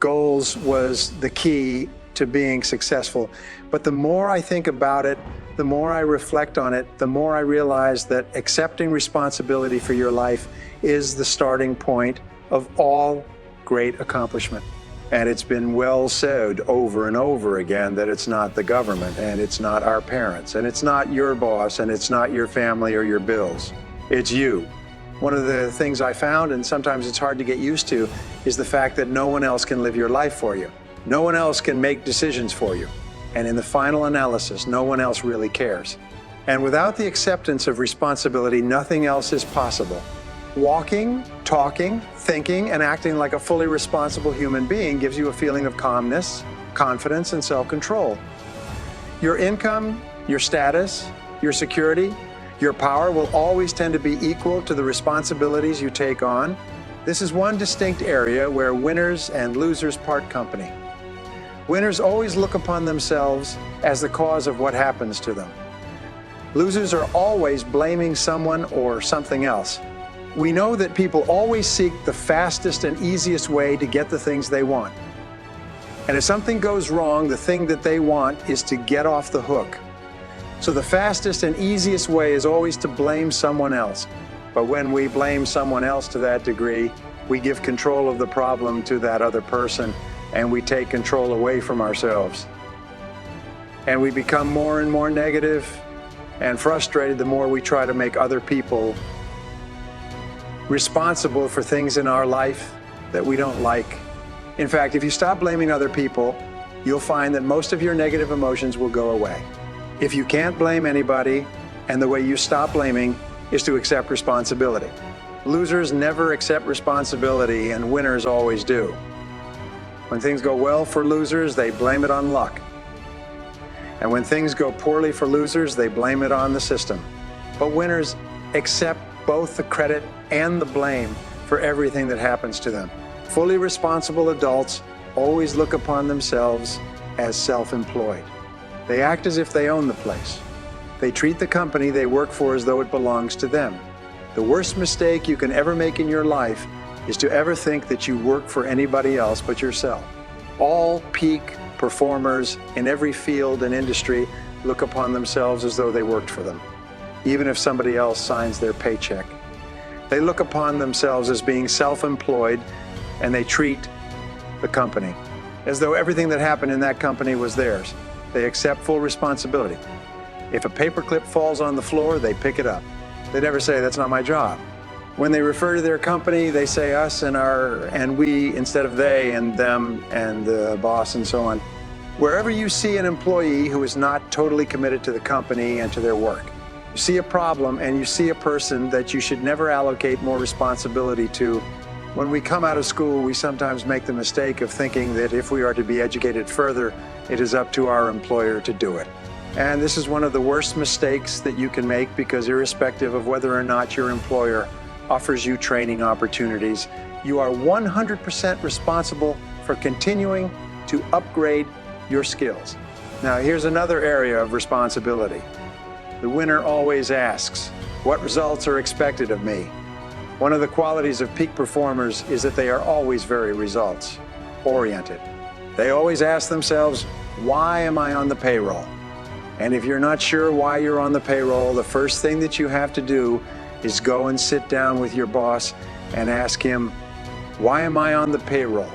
goals was the key to being successful. But the more I think about it, the more I reflect on it, the more I realize that accepting responsibility for your life is the starting point of all great accomplishment. And it's been well said over and over again that it's not the government, and it's not our parents, and it's not your boss, and it's not your family or your bills. It's you. One of the things I found, and sometimes it's hard to get used to, is the fact that no one else can live your life for you. No one else can make decisions for you. And in the final analysis, no one else really cares. And without the acceptance of responsibility, nothing else is possible. Walking, talking, thinking, and acting like a fully responsible human being gives you a feeling of calmness, confidence, and self-control. Your income, your status, your security, your power will always tend to be equal to the responsibilities you take on. This is one distinct area where winners and losers part company. Winners always look upon themselves as the cause of what happens to them. Losers are always blaming someone or something else. We know that people always seek the fastest and easiest way to get the things they want. And if something goes wrong, the thing that they want is to get off the hook. So the fastest and easiest way is always to blame someone else. But when we blame someone else to that degree, we give control of the problem to that other person, and we take control away from ourselves. And we become more and more negative and frustrated the more we try to make other people responsible for things in our life that we don't like. In fact, if you stop blaming other people, you'll find that most of your negative emotions will go away. If you can't blame anybody, and the way you stop blaming is to accept responsibility. Losers never accept responsibility, and winners always do. When things go well for losers, they blame it on luck. And when things go poorly for losers, they blame it on the system. But winners accept both the credit and the blame for everything that happens to them. Fully responsible adults always look upon themselves as self-employed. They act as if they own the place. They treat the company they work for as though it belongs to them. The worst mistake you can ever make in your life is to ever think that you work for anybody else but yourself. All peak performers in every field and industry look upon themselves as though they worked for them, even if somebody else signs their paycheck. They look upon themselves as being self-employed, and they treat the company as though everything that happened in that company was theirs. They accept full responsibility. If a paperclip falls on the floor, they pick it up. They never say, "That's not my job." When they refer to their company, they say us and we instead of they and them and the boss and so on. Wherever you see an employee who is not totally committed to the company and to their work, you see a problem and you see a person that you should never allocate more responsibility to. When we come out of school, we sometimes make the mistake of thinking that if we are to be educated further, it is up to our employer to do it. And this is one of the worst mistakes that you can make, because irrespective of whether or not your employer offers you training opportunities, you are 100% responsible for continuing to upgrade your skills. Now, here's another area of responsibility. The winner always asks, "What results are expected of me?" One of the qualities of peak performers is that they are always very results-oriented. They always ask themselves, why am I on the payroll? And if you're not sure why you're on the payroll, the first thing that you have to do is go and sit down with your boss and ask him, why am I on the payroll?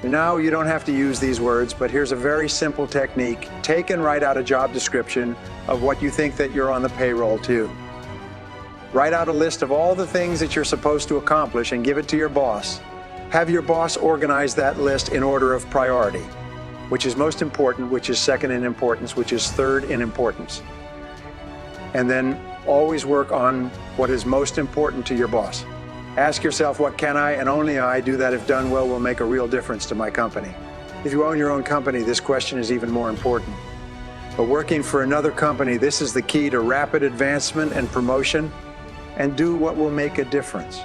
Now, you don't have to use these words, but here's a very simple technique. Take and write out a job description of what you think that you're on the payroll to. Write out a list of all the things that you're supposed to accomplish and give it to your boss. Have your boss organize that list in order of priority, which is most important, which is second in importance, which is third in importance. And then always work on what is most important to your boss. Ask yourself, what can I and only I do that, if done well, will make a real difference to my company? If you own your own company, this question is even more important. But working for another company, this is the key to rapid advancement and promotion, and do what will make a difference.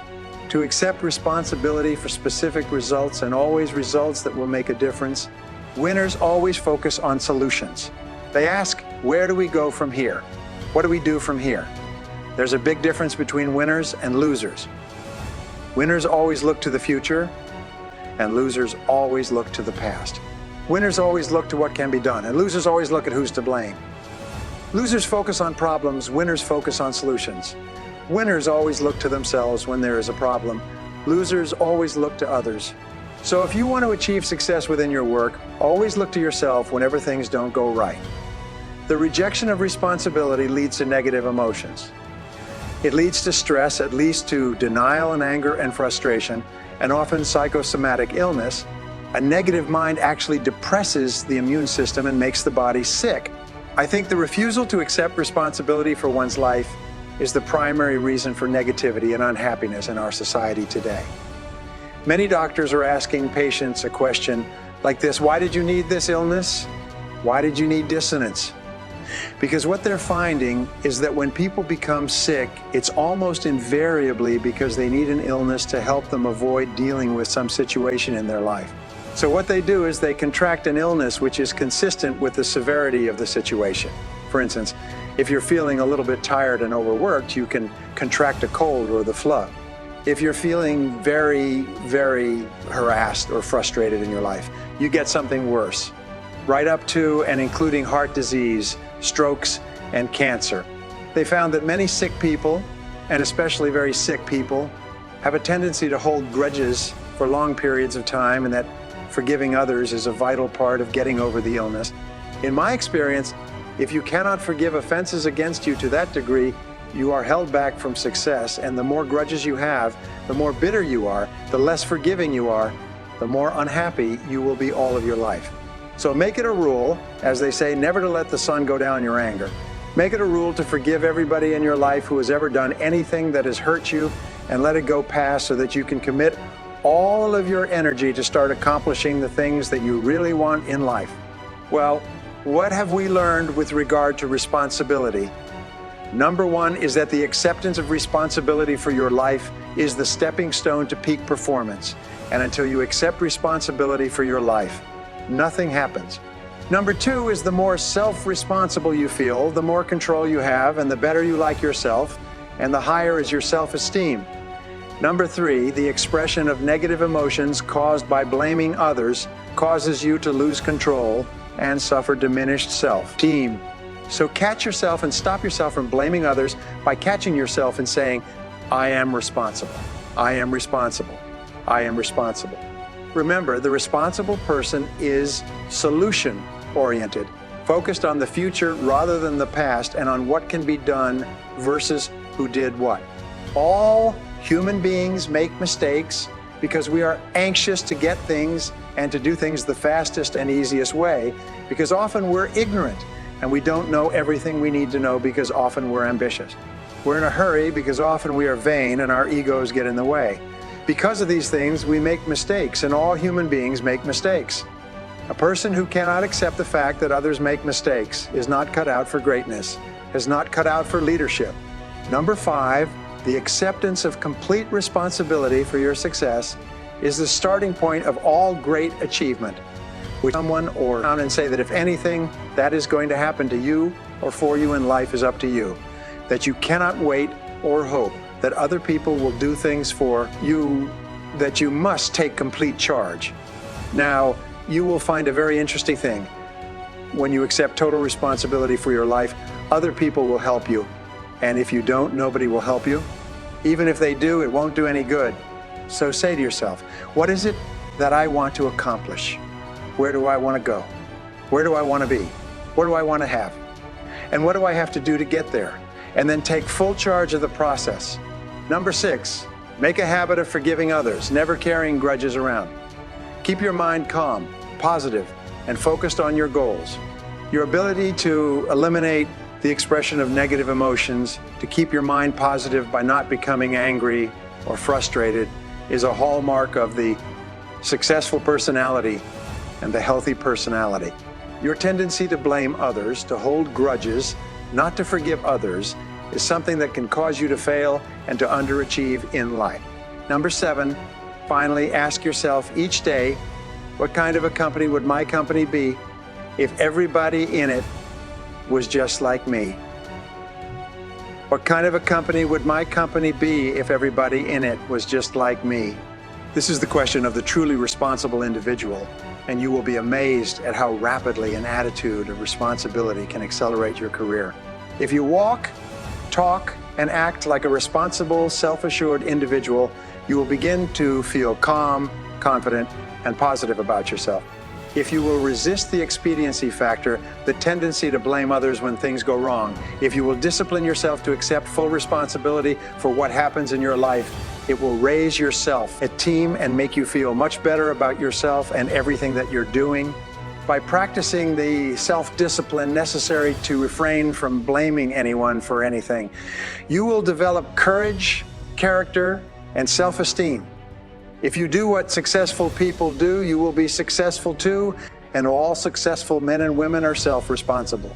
To accept responsibility for specific results, and always results that will make a difference, winners always focus on solutions. They ask, where do we go from here? What do we do from here? There's a big difference between winners and losers. Winners always look to the future, and losers always look to the past. Winners always look to what can be done, and losers always look at who's to blame. Losers focus on problems, winners focus on solutions. Winners always look to themselves when there is a problem. Losers always look to others. So if you want to achieve success within your work, always look to yourself whenever things don't go right. The rejection of responsibility leads to negative emotions. It leads to stress, it leads to denial and anger and frustration, and often psychosomatic illness. A negative mind actually depresses the immune system and makes the body sick. I think the refusal to accept responsibility for one's life is the primary reason for negativity and unhappiness in our society today. Many doctors are asking patients a question like this: why did you need this illness? Why did you need dissonance? Because what they're finding is that when people become sick, it's almost invariably because they need an illness to help them avoid dealing with some situation in their life. So what they do is they contract an illness which is consistent with the severity of the situation. For instance, if you're feeling a little bit tired and overworked, you can contract a cold or the flu. If you're feeling very, very harassed or frustrated in your life, you get something worse, right up to and including heart disease, strokes, and cancer. They found that many sick people, and especially very sick people, have a tendency to hold grudges for long periods of time, and that forgiving others is a vital part of getting over the illness. In my experience, if you cannot forgive offenses against you to that degree, you are held back from success, and the more grudges you have, the more bitter you are, the less forgiving you are, the more unhappy you will be all of your life. So make it a rule, as they say, never to let the sun go down your anger. Make it a rule to forgive everybody in your life who has ever done anything that has hurt you, and let it go past so that you can commit all of your energy to start accomplishing the things that you really want in life. Well, what have we learned with regard to responsibility? Number one is that the acceptance of responsibility for your life is the stepping stone to peak performance. And until you accept responsibility for your life, nothing happens. Number two is the more self-responsible you feel, the more control you have, and the better you like yourself, and the higher is your self-esteem. Number three, the expression of negative emotions caused by blaming others causes you to lose control and suffer diminished self-esteem. So catch yourself and stop yourself from blaming others by catching yourself and saying, I am responsible. I am responsible. I am responsible. Remember, the responsible person is solution-oriented, focused on the future rather than the past, and on what can be done versus who did what. All human beings make mistakes because we are anxious to get things and to do things the fastest and easiest way, because often we're ignorant and we don't know everything we need to know because often we're ambitious. We're in a hurry because often we are vain and our egos get in the way. Because of these things, we make mistakes, and all human beings make mistakes. A person who cannot accept the fact that others make mistakes is not cut out for greatness, is not cut out for leadership. Number five, the acceptance of complete responsibility for your success is the starting point of all great achievement. With someone or down and say that if anything that is going to happen to you or for you in life is up to you, that you cannot wait or hope that other people will do things for you, that you must take complete charge. Now, you will find a very interesting thing. When you accept total responsibility for your life, other people will help you. And if you don't, nobody will help you. Even if they do, it won't do any good. So say to yourself, what is it that I want to accomplish? Where do I want to go? Where do I want to be? What do I want to have? And what do I have to do to get there? And then take full charge of the process. Number six, make a habit of forgiving others, never carrying grudges around. Keep your mind calm, positive, and focused on your goals. Your ability to eliminate the expression of negative emotions, to keep your mind positive by not becoming angry or frustrated, is a hallmark of the successful personality and the healthy personality. Your tendency to blame others, to hold grudges, not to forgive others, is something that can cause you to fail and to underachieve in life. Number seven, finally ask yourself each day, what kind of a company would my company be if everybody in it was just like me? What kind of a company would my company be if everybody in it was just like me? This is the question of the truly responsible individual, and you will be amazed at how rapidly an attitude of responsibility can accelerate your career. If you walk, talk, and act like a responsible, self-assured individual, you will begin to feel calm, confident, and positive about yourself. If you will resist the expediency factor, the tendency to blame others when things go wrong, if you will discipline yourself to accept full responsibility for what happens in your life, it will raise your self-esteem and make you feel much better about yourself and everything that you're doing. By practicing the self-discipline necessary to refrain from blaming anyone for anything, you will develop courage, character, and self-esteem. If you do what successful people do, you will be successful too, and all successful men and women are self-responsible.